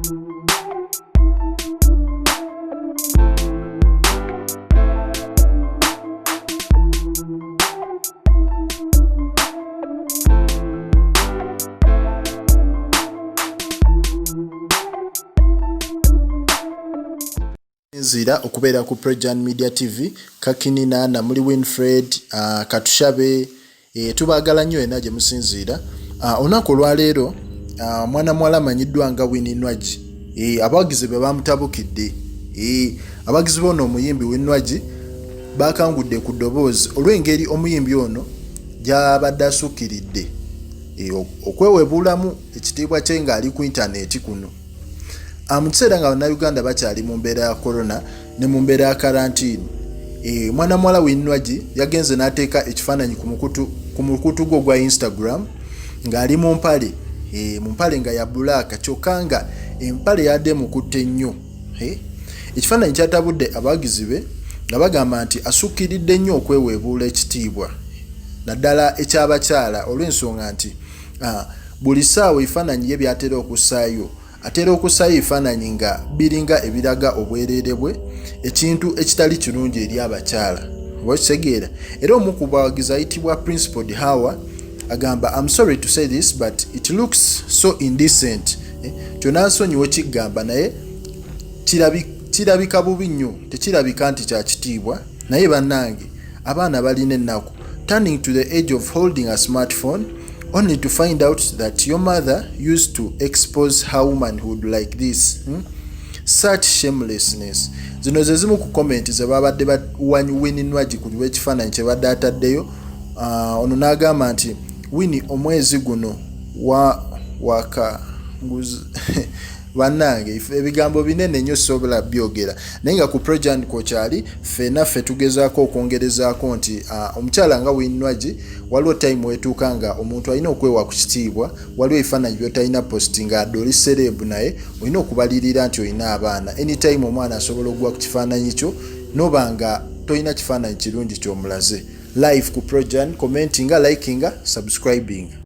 Nzira okubeera ku Projan Media TV kakinina na muli Winfred katushabe tubagala nnyo ena gye musinziira. Olunaku olwaleero mwana muwala amanyiddwa nga Winnie Nwagi abawagizi be bamutabukidde. Abawagizi b'ono omuyimbi Winnie Nwagi bakangudde ku ddoboozi olw'engeri omuyimbi ono gy'abadde asukkiridde okwewebuulamu ekitiibwa kye ng'ali ku intaneti kuno. Mu kiseera nga Bannayuganda bakyali mu mbeera ya corona ne mu mbeera ya karantini, mwana muwala Winnie Nwagi yagenze n'ateeka ekifaananyi ku mukutu gwe ogwa Instagram ng'ali mu mpale nga ya bbulaaka kyokka nga empale yadde mukutte nnyo. Ekifaananyi kyatabudde abawagizi be nga bagamba nti asukkiridde nnyo okweweebuula ekitiibwa naddala ekyabakyala olw'ensonga nti buli ssaawa ebifaananyi ye by'atera okussaayo atera okussayo ebifaananyi nga biringa ebiraga obwereere bwe, ekintu ekitali kirungi eri abakyala. Oba okitegeera? Era omu ku bawagizi ayitibwa Principal Hawa agamba, I'm sorry to say this but it looks so indecent. Kyonna nsonyiwe kigamba naye kirabika bubi nnyo, tekirabika nti kya kitiibwa. Naye bannange abaana balina ennaku, turning to the age of holding a smartphone only to find out that your mother used to expose her womanhood like this. Such shamelessness. Zino ze zimu ku comment ze babadde bawanyi Winnie Nwagi ku lw'ekifaananyi kye badde ataddeyo. Ono n'agamba nti Winnie omwezi guno wakanguzi bannange ebigambo binene nnyo sobola byogera naye nga ku Projan kwokyali ffenaffe tugezaako okwongerezaako nti omukyala nga Winnie Nwagi waliwo time wetuuka nga omuntu alina okwewa ku kitiibwa, waliwo ebifaananyi by'otalina posti nga adde oli serebu naye olina okubalirira nti olina abaana. Anytime omwana asobola okugwa ku kifaananyi kyo noba nga tolina kifaananyi kirungi ky'omulaze. Live ku Projan, commentinga, likinga, subscribing.